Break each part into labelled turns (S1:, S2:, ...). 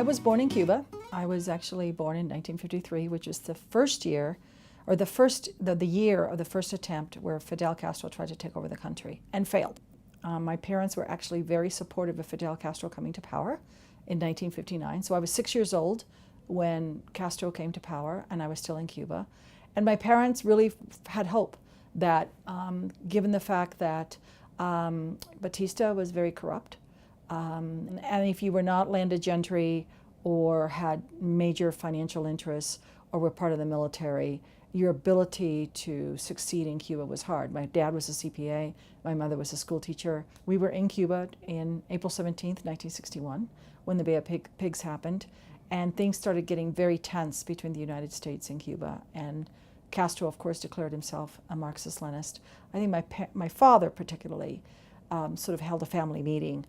S1: was born in Cuba. I was actually born in 1953, which is the first year, or the year of the first attempt where Fidel Castro tried to take over the country and failed. My parents were actually very supportive of Fidel Castro coming to power in 1959. So I was 6 years old when Castro came to power, and I was still in Cuba. And my parents really had hope that, given the fact that Batista was very corrupt, and if you were not landed gentry or had major financial interests or were part of the military, your ability to succeed in Cuba was hard. My dad was a CPA, my mother was a school teacher. We were in Cuba in April 17th, 1961, when the Bay of Pigs happened, and things started getting very tense between the United States and Cuba. And Castro, of course, declared himself a Marxist-Leninist. I think my father particularly sort of held a family meeting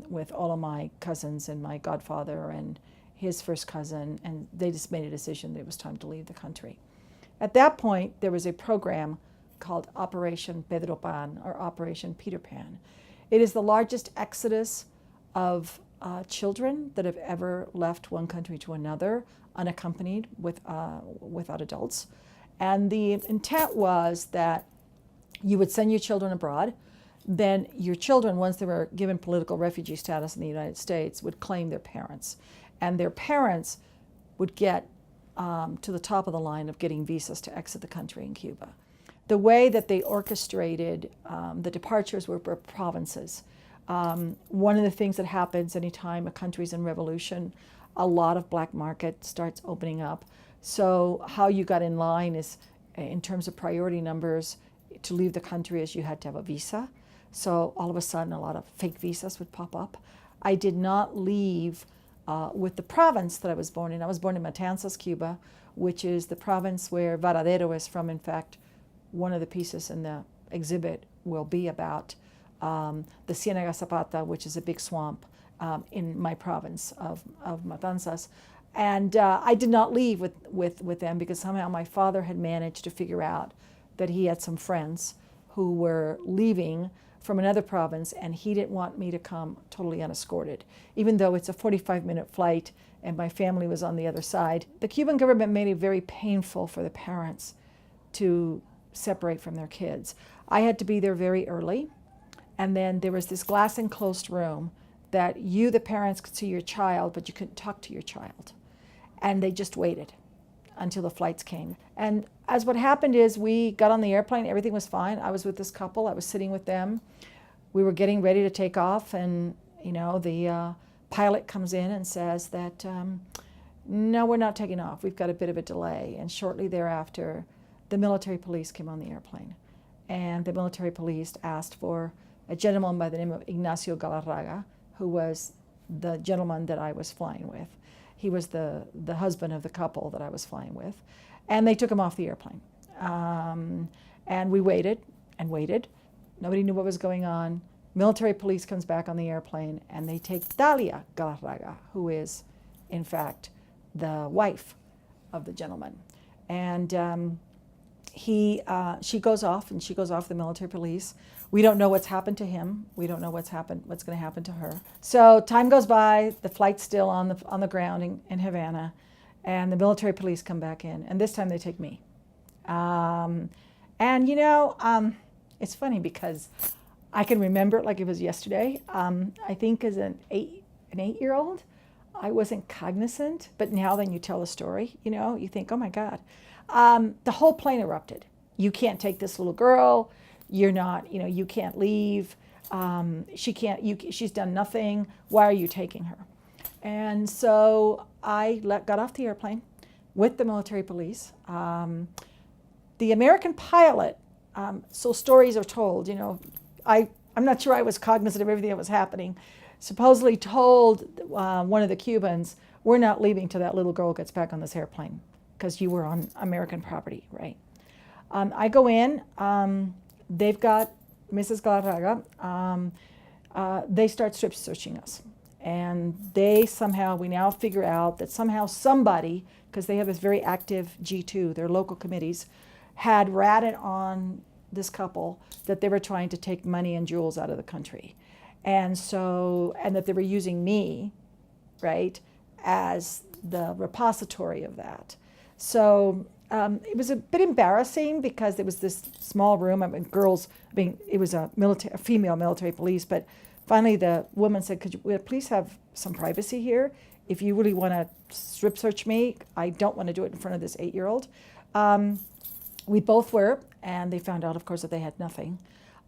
S1: with all of my cousins and my godfather and his first cousin, and they just made a decision that it was time to leave the country. At that point, there was a program called Operation Pedro Pan, or Operation Peter Pan. It is the largest exodus of children that have ever left one country to another, unaccompanied without adults. And the intent was that you would send your children abroad. Then your children, once they were given political refugee status in the United States, would claim their parents. And their parents would get to the top of the line of getting visas to exit the country in Cuba. The way that they orchestrated the departures were provinces. One of the things that happens anytime a country's in revolution, a lot of black market starts opening up. So how you got in line is, in terms of priority numbers, to leave the country is you had to have a visa. So all of a sudden, a lot of fake visas would pop up. I did not leave with the province that I was born in. I was born in Matanzas, Cuba, which is the province where Varadero is from. In fact, one of the pieces in the exhibit will be about the Ciénaga Zapata, which is a big swamp in my province of Matanzas. And I did not leave with them because somehow my father had managed to figure out that he had some friends who were leaving from another province, and he didn't want me to come totally unescorted, even though it's a 45-minute flight and my family was on the other side. The Cuban government made it very painful for the parents to separate from their kids. I had to be there very early, and then there was this glass enclosed room that you, the parents, could see your child, but you couldn't talk to your child. And they just waited until the flights came. And as what happened is, we got on the airplane, everything was fine. I was with this couple, I was sitting with them. We were getting ready to take off, and the pilot comes in and says that, no, we're not taking off. We've got a bit of a delay. And shortly thereafter, the military police came on the airplane. And the military police asked for a gentleman by the name of Ignacio Galarraga, who was the gentleman that I was flying with. He was the husband of the couple that I was flying with. And they took him off the airplane. And we waited and waited. Nobody knew what was going on. Military police comes back on the airplane, and they take Dalia Galarraga, who is, in fact, the wife of the gentleman. And she goes off, and she goes off the military police. We don't know what's happened to him. We don't know what's going to happen to her. So time goes by. The flight's still on the ground in Havana, and the military police come back in, and this time they take me. It's funny because I can remember it like it was yesterday. I think as an 8-year-old, I wasn't cognizant, but now then you tell the story, you think, oh my God. The whole plane erupted. You can't take this little girl. You're not, you can't leave. She's done nothing. Why are you taking her? And so I got off the airplane with the military police. The American pilot, so stories are told, I'm not sure I was cognizant of everything that was happening, supposedly told one of the Cubans, we're not leaving till that little girl gets back on this airplane because you were on American property, right? I go in, they've got Mrs. Galarraga, they start strip searching us. And we now figure out that somehow somebody, because they have this very active G2, their local committees, had ratted on this couple that they were trying to take money and jewels out of the country. And that they were using me, right, as the repository of that. So it was a bit embarrassing because there was this small room. I mean, it was a female military police, but finally the woman said, could you please have some privacy here? If you really want to strip search me, I don't want to do it in front of this 8-year-old. We both were, and they found out, of course, that they had nothing.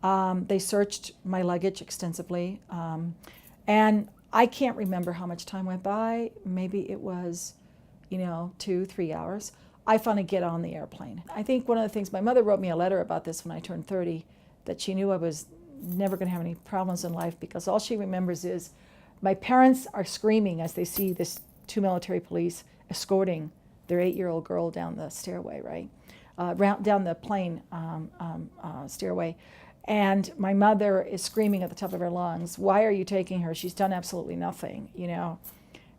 S1: They searched my luggage extensively, and I can't remember how much time went by. Maybe it was, 2-3 hours. I finally get on the airplane. I think one of the things, my mother wrote me a letter about this when I turned 30, that she knew I was never going to have any problems in life, because all she remembers is my parents are screaming as they see this 2 military police escorting their 8-year-old girl down the stairway, right? Down the plane stairway. And my mother is screaming at the top of her lungs, why are you taking her? She's done absolutely nothing,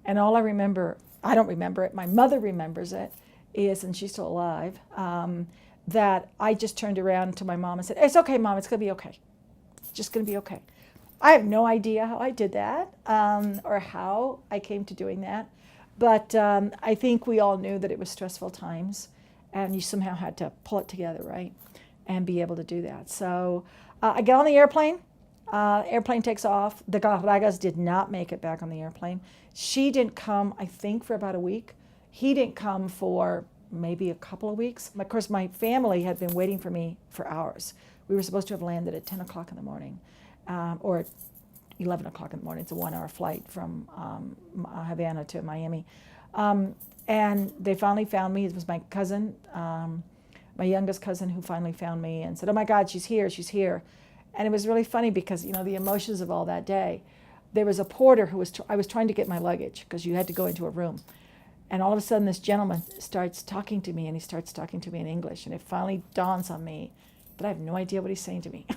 S1: And all I remember, I don't remember it, my mother remembers it, is, and she's still alive, that I just turned around to my mom and said, it's okay, Mom, it's going to be okay. It's just going to be okay. I have no idea how I did that, or how I came to doing that. But I think we all knew that it was stressful times, and you somehow had to pull it together, right, and be able to do that. So I get on the airplane. Airplane takes off. The Garragas did not make it back on the airplane. She didn't come, I think, for about a week. He didn't come for maybe a couple of weeks. Of course, my family had been waiting for me for hours. We were supposed to have landed at 10 o'clock in the morning, or at 11 o'clock in the morning. It's a 1-hour flight from Havana to Miami. And they finally found me. It was my cousin, my youngest cousin, who finally found me and said, oh my God, she's here, she's here. And it was really funny because, the emotions of all that day. There was a porter who I was trying to get my luggage, because you had to go into a room. And all of a sudden this gentleman starts talking to me, and he starts talking to me in English. And it finally dawns on me that I have no idea what he's saying to me,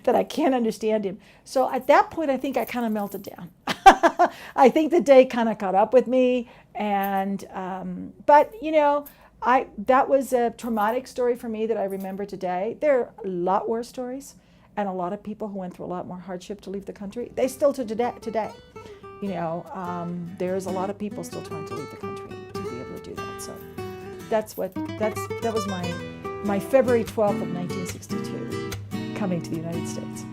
S1: that I can't understand him. So at that point, I think I kind of melted down. I think the day kind of caught up with me. And, but, that was a traumatic story for me that I remember today. There are a lot worse stories, and a lot of people who went through a lot more hardship to leave the country. They still today. There's a lot of people still trying to leave the country to be able to do that. So that was my February 12th of 1962 coming to the United States.